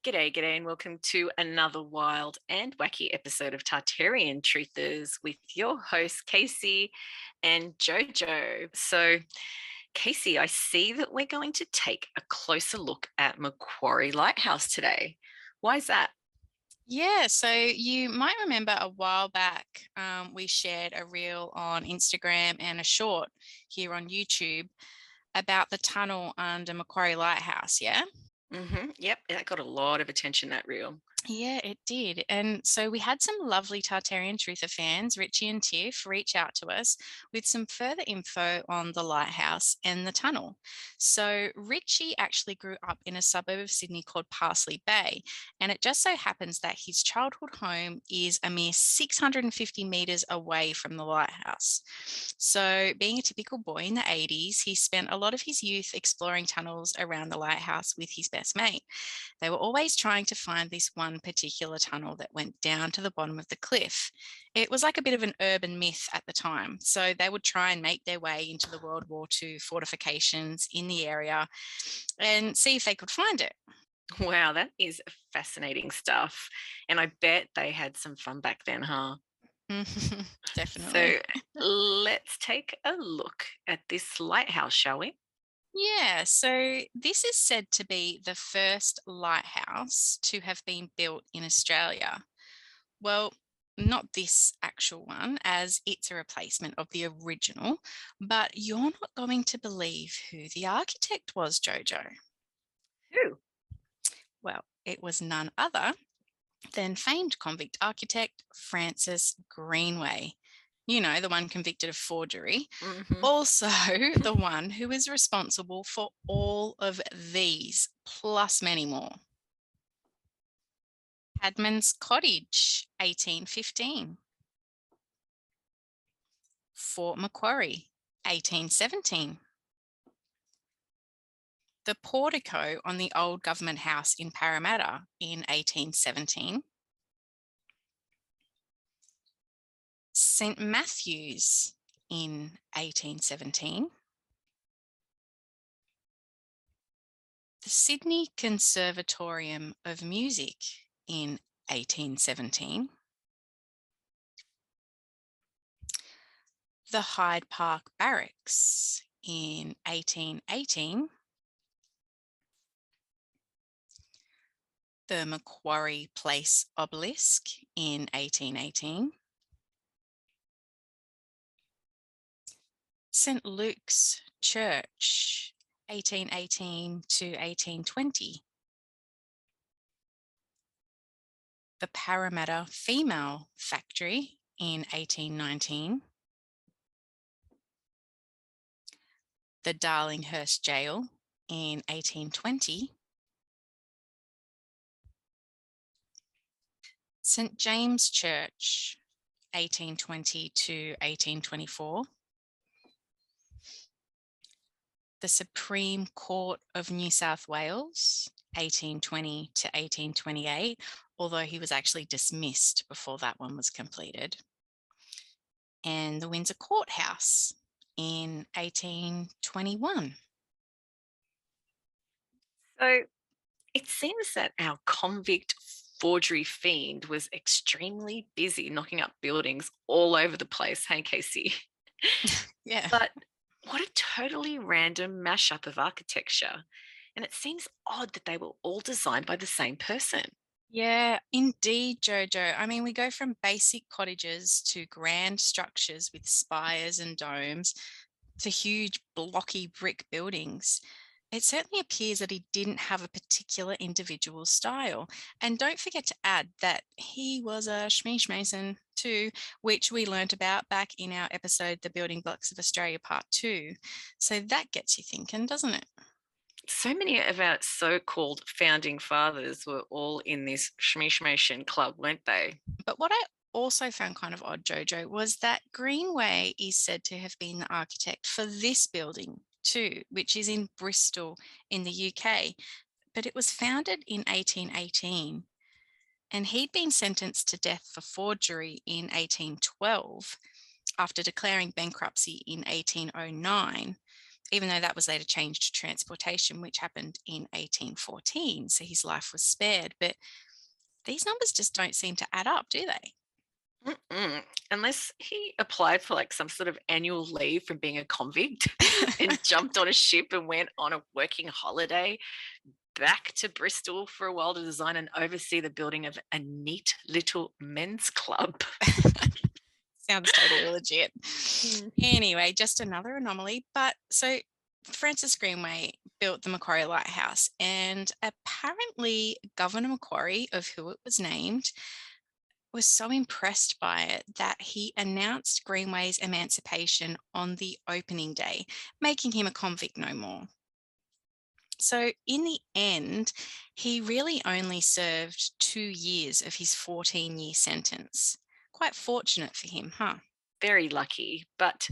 G'day, and welcome to another wild and wacky episode of Tartarian Truthers with your hosts, Casey and JoJo. So, Casey, I see that we're going to take a closer look at Macquarie Lighthouse today. Why is that? Yeah, so you might remember a while back, we shared a reel on Instagram and a short here on YouTube about the tunnel under Macquarie Lighthouse. Yeah. Yep, that got a lot of attention, that reel. Yeah, it did. And so we had some lovely Tartarian Truther fans, Richie and Tiff, reach out to us with some further info on the lighthouse and the tunnel. So Richie actually grew up in a suburb of Sydney called Parsley Bay. And it just so happens that his childhood home is a mere 650 metres away from the lighthouse. So, being a typical boy in the 80s, he spent a lot of his youth exploring tunnels around the lighthouse with his best mate. They were always trying to find this one particular tunnel that went down to the bottom of the cliff. It was like a bit of an urban myth at the time. So they would try and make their way into the World War II fortifications in the area and see if they could find it. Wow, that is fascinating stuff. And I bet they had some fun back then, huh? Definitely. So, let's take a look at this lighthouse, shall we? Yeah, so this is said to be the first lighthouse to have been built in Australia. Well, not this actual one, as it's a replacement of the original, but you're not going to believe who the architect was, Jojo. Who? Well, it was none other than famed convict architect Francis Greenway. You know, the one convicted of forgery. hmm Also, the one who is responsible for all of these, plus many more. Padman's Cottage, 1815. Fort Macquarie, 1817. The portico on the old government house in Parramatta in 1817. St Matthew's in 1817. The Sydney Conservatorium of Music in 1817. The Hyde Park Barracks in 1818. The Macquarie Place Obelisk in 1818. St Luke's Church, 1818 to 1820. The Parramatta Female Factory in 1819. The Darlinghurst Jail in 1820. St James Church, 1820 to 1824. The Supreme Court of New South Wales, 1820 to 1828, although he was actually dismissed before that one was completed. And the Windsor Courthouse in 1821. So, it seems that our convict forgery fiend was extremely busy knocking up buildings all over the place. Hey, Casey. Yeah. But what a totally random mashup of architecture. And it seems odd that they were all designed by the same person. Yeah, indeed, Jojo. I mean, we go from basic cottages to grand structures with spires and domes to huge blocky brick buildings. It certainly appears that he didn't have a particular individual style. And don't forget to add that he was a Schmeesh Mason too, which we learnt about back in our episode, The Building Blocks of Australia Part 2. So that gets you thinking, doesn't it? So many of our so called founding fathers were all in this Shmishmation club, weren't they? But what I also found kind of odd, Jojo, was that Greenway is said to have been the architect for this building too, which is in Bristol in the UK. But it was founded in 1818 and he'd been sentenced to death for forgery in 1812 after declaring bankruptcy in 1809. even though that was later changed to transportation, which happened in 1814. So his life was spared. But these numbers just don't seem to add up, do they? Mm-mm. Unless he applied for like some sort of annual leave from being a convict and jumped on a ship and went on a working holiday back to Bristol for a while to design and oversee the building of a neat little men's club. Sounds totally legit. Mm. Anyway, just another anomaly. But so Francis Greenway built the Macquarie Lighthouse, and apparently Governor Macquarie, of who it was named, was so impressed by it that he announced Greenway's emancipation on the opening day, making him a convict no more. So, in the end, he really only served 2 years of his 14-year sentence. Quite fortunate for him, huh? Very lucky. But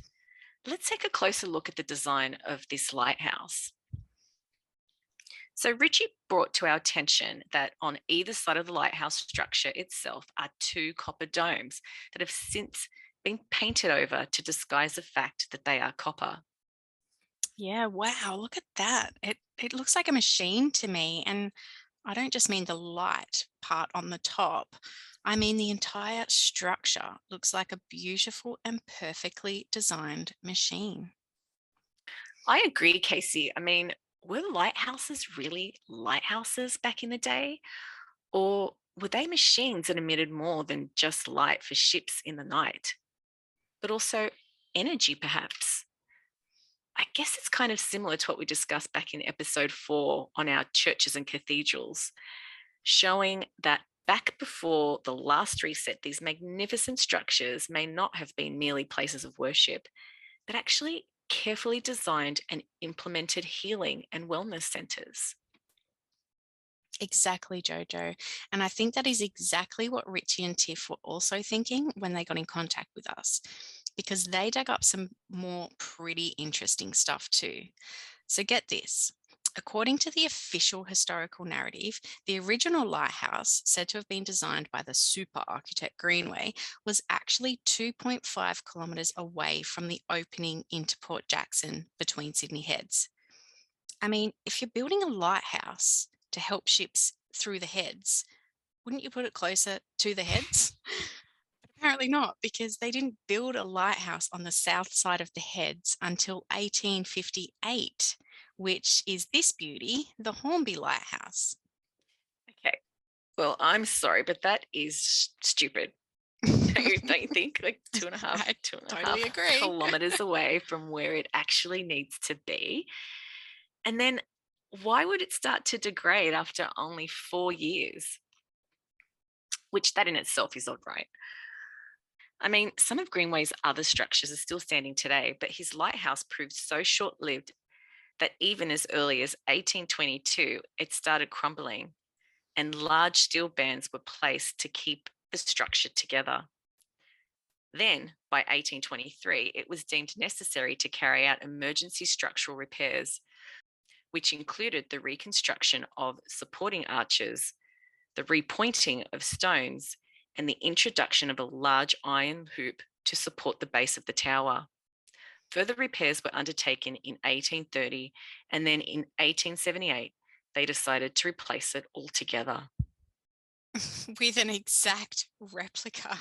let's take a closer look at the design of this lighthouse. So, Richie brought to our attention that on either side of the lighthouse structure itself are two copper domes that have since been painted over to disguise the fact that they are copper. Yeah, wow, look at that. It looks like a machine to me, and I don't just mean the light part on the top. I mean the entire structure looks like a beautiful and perfectly designed machine. I agree, Casey. I mean, were lighthouses really lighthouses back in the day? Or were they machines that emitted more than just light for ships in the night, but also energy, perhaps? I guess it's kind of similar to what we discussed back in episode 4 on our churches and cathedrals, showing that back before the last reset, these magnificent structures may not have been merely places of worship, but actually carefully designed and implemented healing and wellness centers. Exactly, Jojo. And I think that is exactly what Richie and Tiff were also thinking when they got in contact with us, because they dug up some more pretty interesting stuff too. So get this. According to the official historical narrative, the original lighthouse, said to have been designed by the super architect Greenway, was actually 2.5 kilometres away from the opening into Port Jackson between Sydney Heads. I mean, if you're building a lighthouse to help ships through the heads, wouldn't you put it closer to the heads? But apparently not, because they didn't build a lighthouse on the south side of the heads until 1858, which is this beauty, the Hornby Lighthouse. Okay. Well, I'm sorry, but that is stupid. Don't you think? Like I two and a totally half agree. kilometers away from where it actually needs to be. And then why would it start to degrade after only 4 years? Which that in itself is odd, right? I mean, some of Greenway's other structures are still standing today, but his lighthouse proved so short lived that even as early as 1822, it started crumbling and large steel bands were placed to keep the structure together. Then, by 1823, it was deemed necessary to carry out emergency structural repairs, which included the reconstruction of supporting arches, the repointing of stones, and the introduction of a large iron hoop to support the base of the tower. Further repairs were undertaken in 1830, and then in 1878, they decided to replace it altogether. With an exact replica.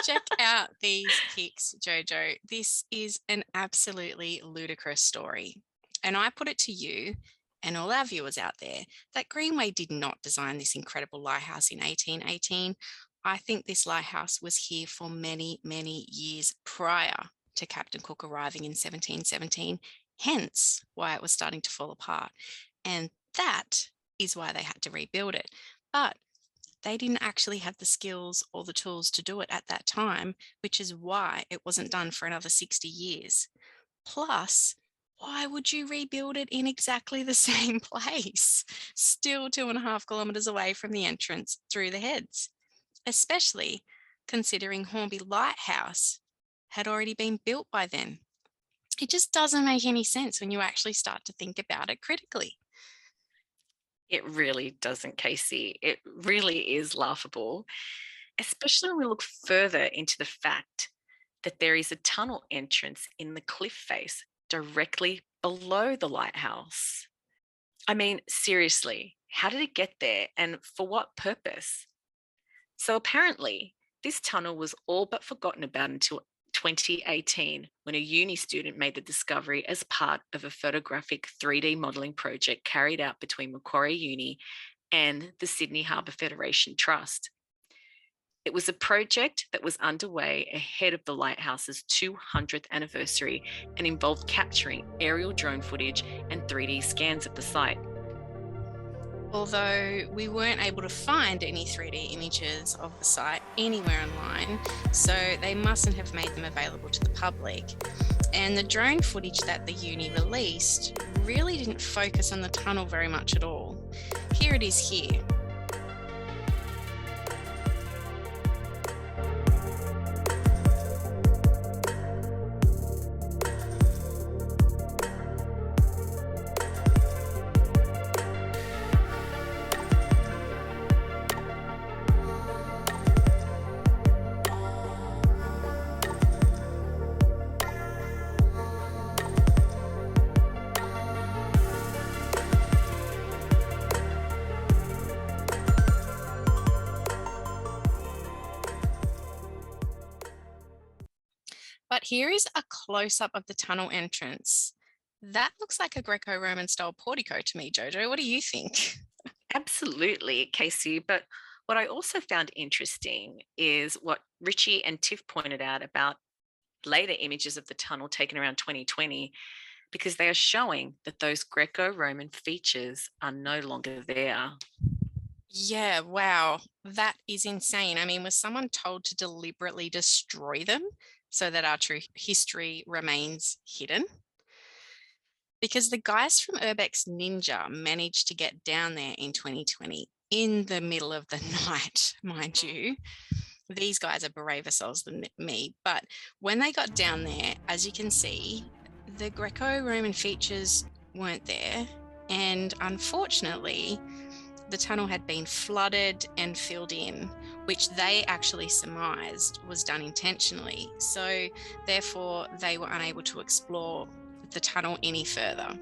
Check out these pics, Jojo. This is an absolutely ludicrous story. And I put it to you and all our viewers out there that Greenway did not design this incredible lighthouse in 1818. I think this lighthouse was here for many, many years prior to Captain Cook arriving in 1717, hence why it was starting to fall apart. And that is why they had to rebuild it. But they didn't actually have the skills or the tools to do it at that time, which is why it wasn't done for another 60 years. Plus, why would you rebuild it in exactly the same place? Still 2.5 kilometers away from the entrance through the heads, especially considering Hornby Lighthouse had already been built by then. It just doesn't make any sense when you actually start to think about it critically. It really doesn't, Casey. It really is laughable, especially when we look further into the fact that there is a tunnel entrance in the cliff face directly below the lighthouse. I mean, seriously, how did it get there and for what purpose? So apparently, this tunnel was all but forgotten about until 2018 when a uni student made the discovery as part of a photographic 3D modelling project carried out between Macquarie Uni and the Sydney Harbour Federation Trust. It was a project that was underway ahead of the lighthouse's 200th anniversary and involved capturing aerial drone footage and 3D scans of the site. Although we weren't able to find any 3D images of the site anywhere online, so they mustn't have made them available to the public. And the drone footage that the uni released really didn't focus on the tunnel very much at all. Here it is here. But here is a close-up of the tunnel entrance. That looks like a Greco-Roman style portico to me, Jojo. What do you think? Absolutely, Casey. But what I also found interesting is what Richie and Tiff pointed out about later images of the tunnel taken around 2020, because they are showing that those Greco Roman features are no longer there. Yeah, wow. That is insane. I mean, was someone told to deliberately destroy them so that our true history remains hidden? Because the guys from Urbex Ninja managed to get down there in 2020 in the middle of the night, mind you. These guys are braver souls than me. But when they got down there, as you can see, the Greco-Roman features weren't there. And unfortunately, the tunnel had been flooded and filled in, which they actually surmised was done intentionally. So therefore, they were unable to explore the tunnel any further.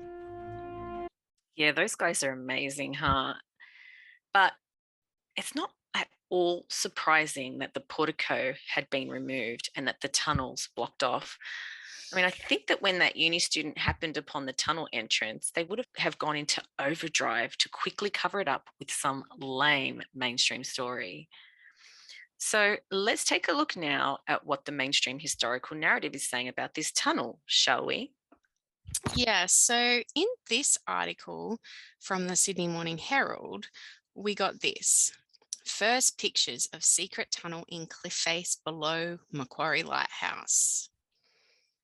Yeah, those guys are amazing, huh? But it's not at all surprising that the portico had been removed and that the tunnels blocked off. I mean, I think that when that uni student happened upon the tunnel entrance, they would have gone into overdrive to quickly cover it up with some lame mainstream story. So let's take a look now at what the mainstream historical narrative is saying about this tunnel, shall we? Yeah, so in this article from the Sydney Morning Herald, we got this. First pictures of secret tunnel in cliff face below Macquarie Lighthouse.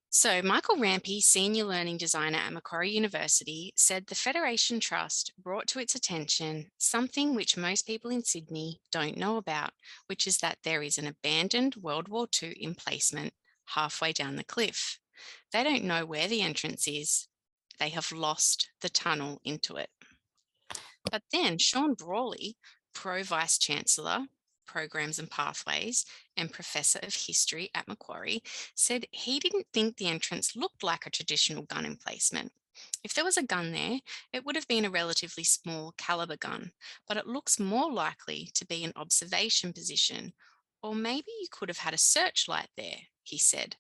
So Michael Rampey, Senior Learning Designer at Macquarie University, said the Federation Trust brought to its attention something which most people in Sydney don't know about, which is that there is an abandoned World War II emplacement halfway down the cliff. They don't know where the entrance is. They have lost the tunnel into it. But then Sean Brawley, Pro Vice Chancellor, Programs and Pathways, and Professor of History at Macquarie, said he didn't think the entrance looked like a traditional gun emplacement. If there was a gun there, it would have been a relatively small caliber gun, but it looks more likely to be an observation position, or maybe you could have had a searchlight there, he said.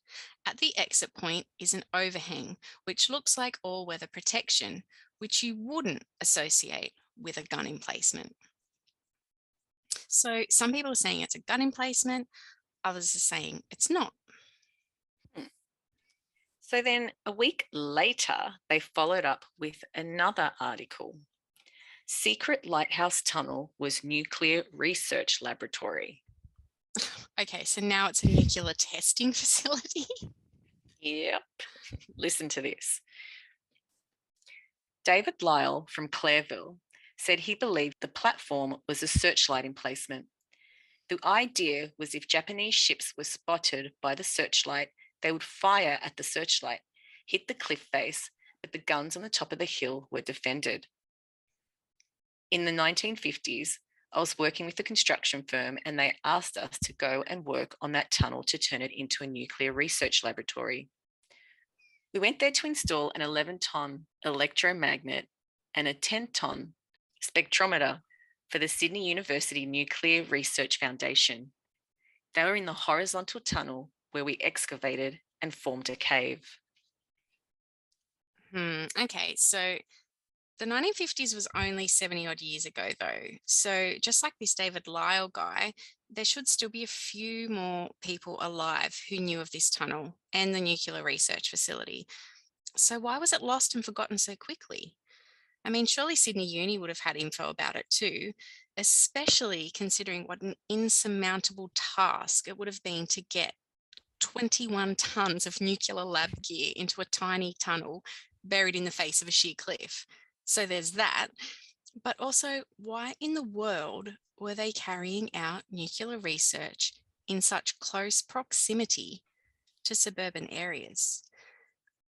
At the exit point is an overhang, which looks like all-weather protection, which you wouldn't associate with a gun emplacement. So some people are saying it's a gun emplacement, others are saying it's not. So then a week later, they followed up with another article. Secret Lighthouse Tunnel was nuclear research laboratory. Okay, so now it's a nuclear testing facility. Yep. Listen to this. David Lyle from Clareville said he believed the platform was a searchlight emplacement. The idea was if Japanese ships were spotted by the searchlight, they would fire at the searchlight, hit the cliff face, but the guns on the top of the hill were defended. In the 1950s, I was working with a construction firm and they asked us to go and work on that tunnel to turn it into a nuclear research laboratory. We went there to install an 11-ton electromagnet and a 10-ton spectrometer for the Sydney University Nuclear Research Foundation. They were in the horizontal tunnel where we excavated and formed a cave. Okay, so the 1950s was only 70 odd years ago, though. So, just like this David Lyle guy, there should still be a few more people alive who knew of this tunnel and the nuclear research facility. So, why was it lost and forgotten so quickly? I mean, surely Sydney Uni would have had info about it too, especially considering what an insurmountable task it would have been to get 21 tons of nuclear lab gear into a tiny tunnel buried in the face of a sheer cliff. So there's that. But also, why in the world were they carrying out nuclear research in such close proximity to suburban areas?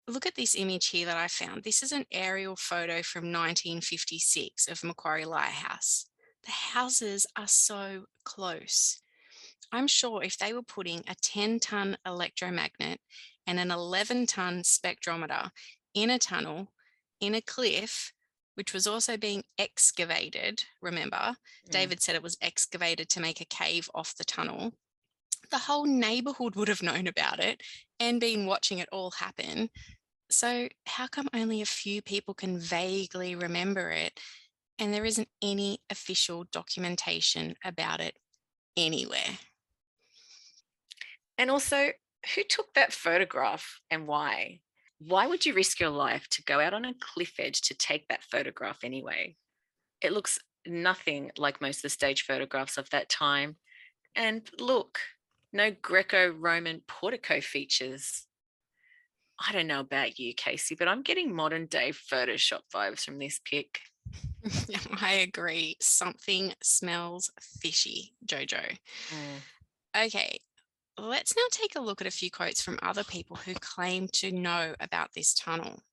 Look at this image here that I found. This is an aerial photo from 1956 of Macquarie Lighthouse. The houses are so close. I'm sure if they were putting a 10-ton electromagnet and an 11-ton spectrometer in a tunnel, in a cliff, which was also being excavated, remember, David said it was excavated to make a cave off the tunnel, the whole neighborhood would have known about it and been watching it all happen. So, how come only a few people can vaguely remember it and there isn't any official documentation about it anywhere? And also, who took that photograph and why? Why would you risk your life to go out on a cliff edge to take that photograph anyway? It looks nothing like most of the stage photographs of that time. And look, no Greco Roman portico features. I don't know about you, Casey, but I'm getting modern day Photoshop vibes from this pic. I agree. Something smells fishy, JoJo. Mm. Okay, let's now take a look at a few quotes from other people who claim to know about this tunnel.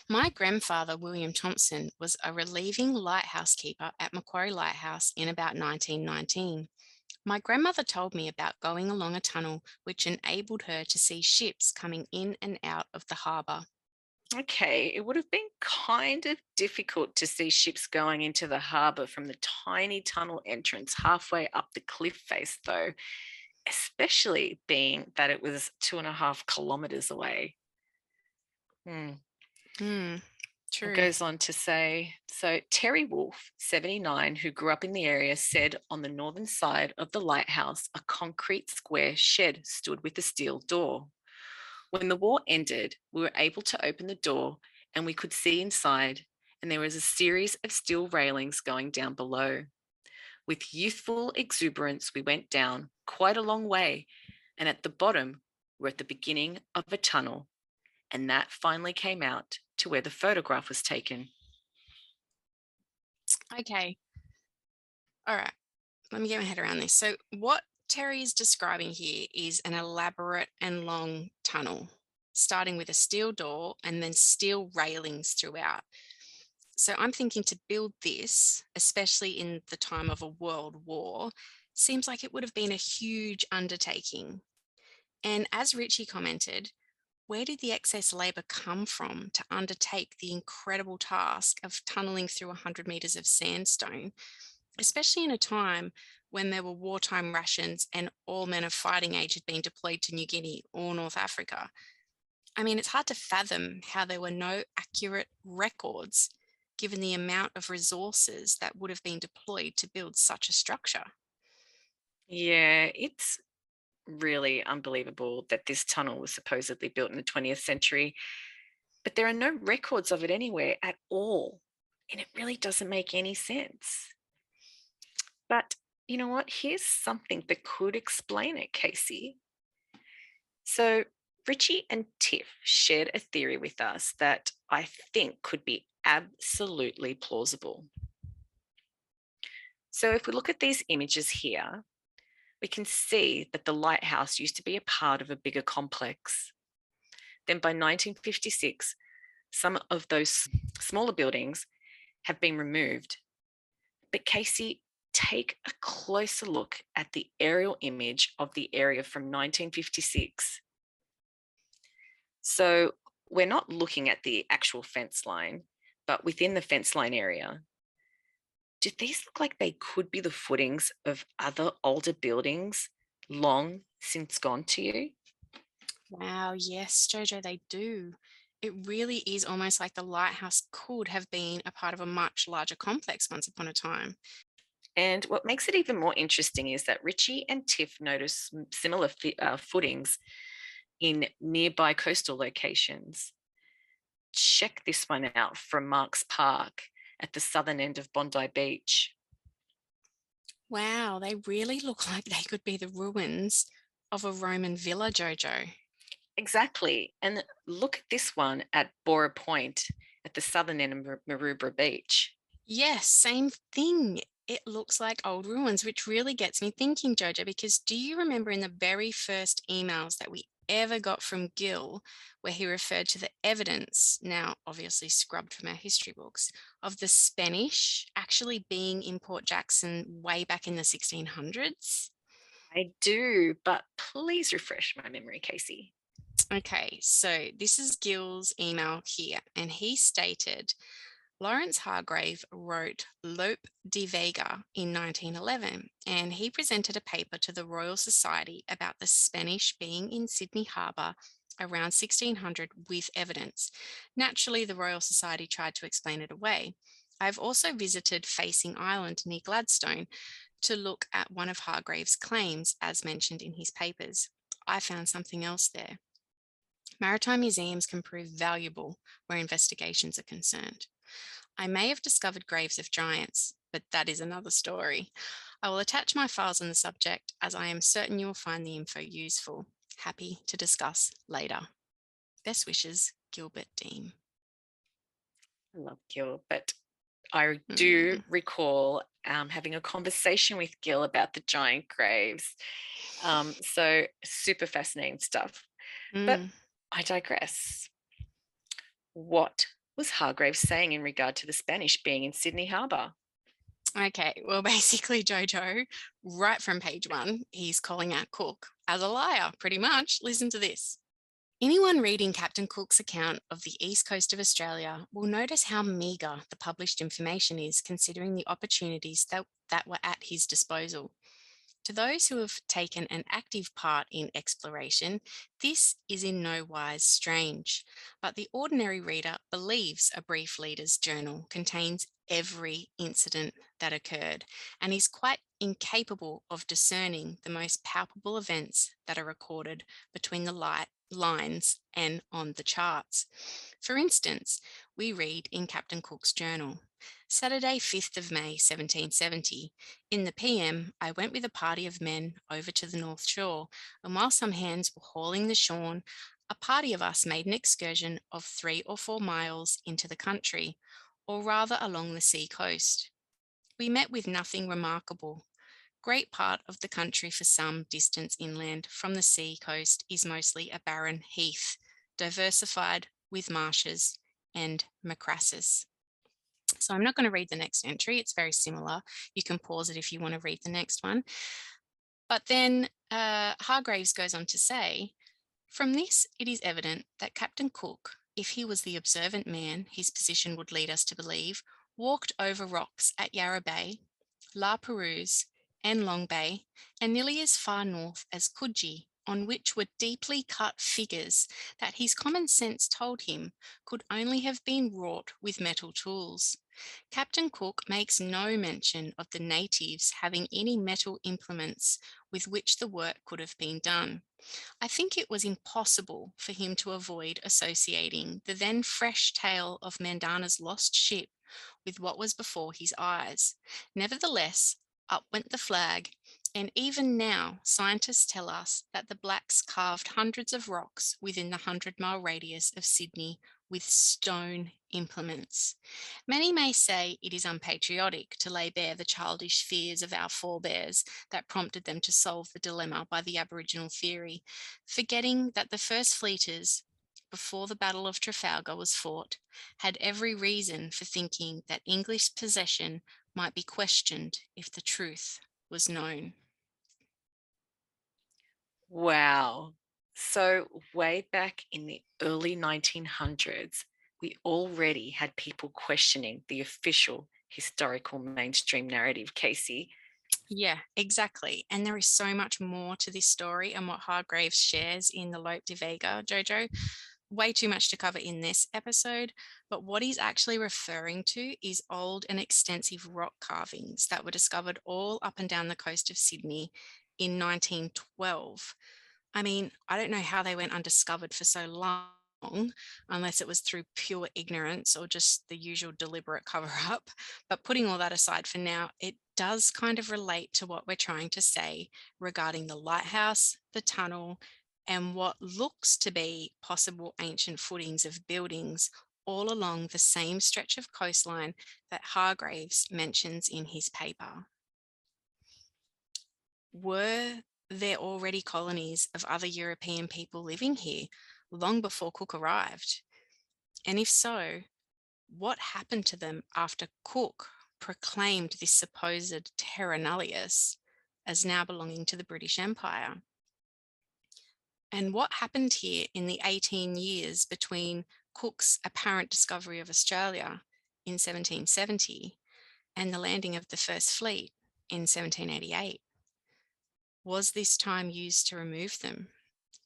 My grandfather, William Thompson, was a relieving lighthouse keeper at Macquarie Lighthouse in about 1919. My grandmother told me about going along a tunnel which enabled her to see ships coming in and out of the harbour. Okay, it would have been kind of difficult to see ships going into the harbour from the tiny tunnel entrance halfway up the cliff face, though, especially being that it was 2.5 kilometres away. Hmm. Hmm, It true. goes on to say, so Terry Wolfe, 79, who grew up in the area, said on the northern side of the lighthouse, a concrete square shed stood with a steel door. When the war ended, we were able to open the door and we could see inside, and there was a series of steel railings going down below. With youthful exuberance, we went down quite a long way, and at the bottom, we're at the beginning of a tunnel, and that finally came out to where the photograph was taken. Okay, all right. Let me get my head around this. So, what Terry is describing here is an elaborate and long tunnel, starting with a steel door and then steel railings throughout. So, I'm thinking to build this, especially in the time of a world war, seems like it would have been a huge undertaking. And as Richie commented, where did the excess labour come from to undertake the incredible task of tunnelling through 100 metres of sandstone, especially in a time when there were wartime rations and all men of fighting age had been deployed to New Guinea or North Africa? I mean, it's hard to fathom how there were no accurate records given the amount of resources that would have been deployed to build such a structure. Yeah, it's really unbelievable that this tunnel was supposedly built in the 20th century, but there are no records of it anywhere at all. And it really doesn't make any sense. But you know what? Here's something that could explain it, Casey. So, Richie and Tiff shared a theory with us that I think could be absolutely plausible. So, if we look at these images here, we can see that the lighthouse used to be a part of a bigger complex. Then by 1956, some of those smaller buildings have been removed. But Casey, take a closer look at the aerial image of the area from 1956. So we're not looking at the actual fence line, but within the fence line area, do these look like they could be the footings of other older buildings long since gone to you? Wow, yes, Jojo, they do. It really is almost like the lighthouse could have been a part of a much larger complex once upon a time. And what makes it even more interesting is that Richie and Tiff notice similar footings in nearby coastal locations. Check this one out from Marks Park at the southern end of Bondi Beach. Wow, they really look like they could be the ruins of a Roman villa, Jojo. Exactly. And look at this one at Bora Point at the southern end of Maroubra Beach. Yes, same thing. It looks like old ruins, which really gets me thinking, Jojo, because do you remember in the very first emails that we ever got from Gil, where he referred to the evidence, now obviously scrubbed from our history books, of the Spanish actually being in Port Jackson way back in the 1600s? I do, but please refresh my memory, Casey. Okay, so this is Gil's email here, and he stated Lawrence Hargrave wrote Lope de Vega in 1911, and he presented a paper to the Royal Society about the Spanish being in Sydney Harbour around 1600 with evidence. Naturally, the Royal Society tried to explain it away. I've also visited Facing Island near Gladstone to look at one of Hargrave's claims, as mentioned in his papers. I found something else there. Maritime museums can prove valuable where investigations are concerned. I may have discovered graves of giants, but that is another story. I will attach my files on the subject as I am certain you will find the info useful. Happy to discuss later. Best wishes, Gilbert Dean. I love Gil, but I do Mm, recall having a conversation with Gil about the giant graves. So super fascinating stuff. But mm. I digress. What was Hargraves saying in regard to the Spanish being in Sydney Harbour? Okay, well, basically, Jojo, right from page one, he's calling out Cook as a liar, pretty much. Listen to this. Anyone reading Captain Cook's account of the east coast of Australia will notice how meagre the published information is considering the opportunities that were at his disposal. To those who have taken an active part in exploration, this is in no wise strange, but the ordinary reader believes a brief leader's journal contains every incident that occurred and is quite incapable of discerning the most palpable events that are recorded between the lines and on the charts. For instance, we read in Captain Cook's journal, Saturday, 5th of May, 1770. In the PM, I went with a party of men over to the North Shore, and while some hands were hauling the shorn, a party of us made an excursion of 3 or 4 miles into the country, or rather along the sea coast. We met with nothing remarkable. Great part of the country for some distance inland from the sea coast is mostly a barren heath, diversified with marshes and macrassus. So I'm not going to read the next entry. It's very similar. You can pause it if you want to read the next one. But then Hargraves goes on to say, from this, it is evident that Captain Cook, if he was the observant man his position would lead us to believe, walked over rocks at Yarra Bay, La Perouse, and Long Bay, and nearly as far north as Coogee, on which were deeply cut figures that his common sense told him could only have been wrought with metal tools. Captain Cook makes no mention of the natives having any metal implements with which the work could have been done. I think it was impossible for him to avoid associating the then fresh tale of Mandana's lost ship with what was before his eyes. Nevertheless, up went the flag, and even now scientists tell us that the blacks carved hundreds of rocks within the 100-mile radius of Sydney with stone implements. Many may say it is unpatriotic to lay bare the childish fears of our forebears that prompted them to solve the dilemma by the Aboriginal theory, forgetting that the first fleeters, before the Battle of Trafalgar was fought, had every reason for thinking that English possession might be questioned if the truth was known. Wow. So, way back in the early 1900s, we already had people questioning the official historical mainstream narrative, Casey. Yeah, exactly. And there is so much more to this story and what Hargraves shares in the Lope de Vega, Jojo. Way too much to cover in this episode, but what he's actually referring to is old and extensive rock carvings that were discovered all up and down the coast of Sydney in 1912. I mean, I don't know how they went undiscovered for so long, unless it was through pure ignorance or just the usual deliberate cover up. But putting all that aside for now, it does kind of relate to what we're trying to say regarding the lighthouse, the tunnel, and what looks to be possible ancient footings of buildings all along the same stretch of coastline that Hargraves mentions in his paper. Were there already colonies of other European people living here long before Cook arrived? And if so, what happened to them after Cook proclaimed this supposed terra nullius as now belonging to the British Empire? And what happened here in the 18 years between Cook's apparent discovery of Australia in 1770 and the landing of the first fleet in 1788? Was this time used to remove them,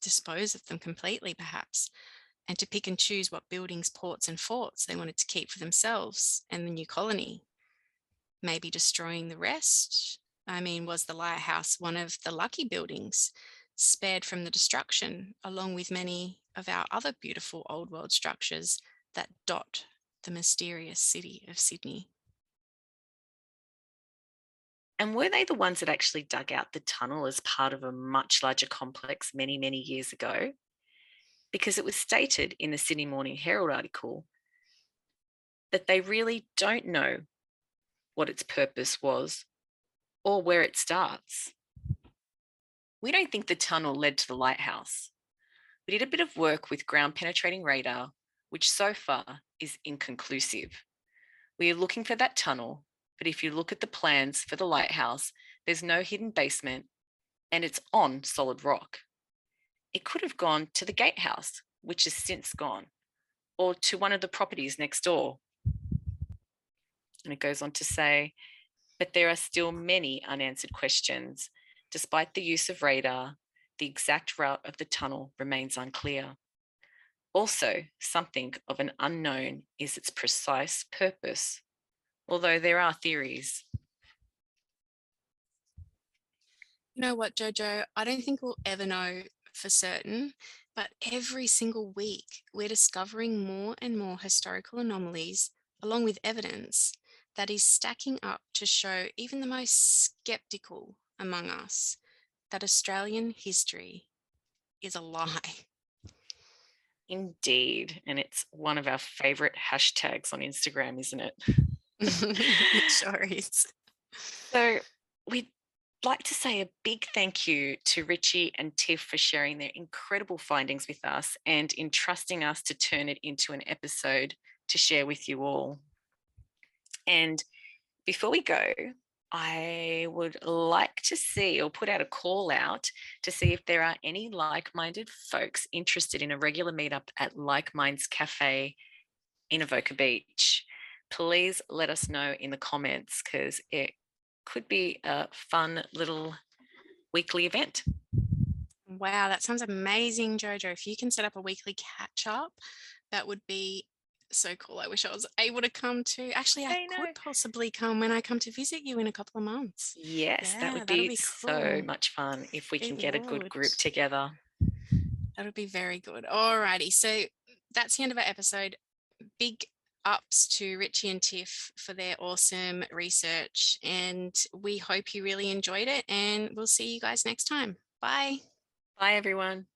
dispose of them completely, perhaps, and to pick and choose what buildings, ports, and forts they wanted to keep for themselves and the new colony? Maybe destroying the rest? I mean, was the lighthouse one of the lucky buildings spared from the destruction, along with many of our other beautiful old world structures that dot the mysterious city of Sydney? And were they the ones that actually dug out the tunnel as part of a much larger complex many, many years ago? Because it was stated in the Sydney Morning Herald article that they really don't know what its purpose was or where it starts. We don't think the tunnel led to the lighthouse. We did a bit of work with ground penetrating radar, which so far is inconclusive. We are looking for that tunnel, but if you look at the plans for the lighthouse, there's no hidden basement and it's on solid rock. It could have gone to the gatehouse, which is since gone, or to one of the properties next door. And it goes on to say, but there are still many unanswered questions. Despite the use of radar, the exact route of the tunnel remains unclear. Also, something of an unknown is its precise purpose, although there are theories. You know what, Jojo? I don't think we'll ever know for certain, but every single week we're discovering more and more historical anomalies along with evidence that is stacking up to show even the most skeptical among us that Australian history is a lie. Indeed. And it's one of our favorite hashtags on Instagram, isn't it? It sure is. So we'd like to say a big thank you to Richie and Tiff for sharing their incredible findings with us and entrusting us to turn it into an episode to share with you all. And before we go, I would like to see or put out a call out to see if there are any like-minded folks interested in a regular meetup at Like Minds Cafe in Avoca Beach. Please let us know in the comments because it could be a fun little weekly event. Wow, that sounds amazing, Jojo. If you can set up a weekly catch up, that would be so cool. I wish I was able to come to. Actually, I could possibly come when I come to visit you in a couple of months. Yes, that Yeah, would that'll be be so cool. much fun if we can It get a good would. group together. That would be very good. Alrighty, so that's the end of our episode. Big ups to Richie and Tiff for their awesome research, and we hope you really enjoyed it. And we'll see you guys next time. Bye. Bye, everyone.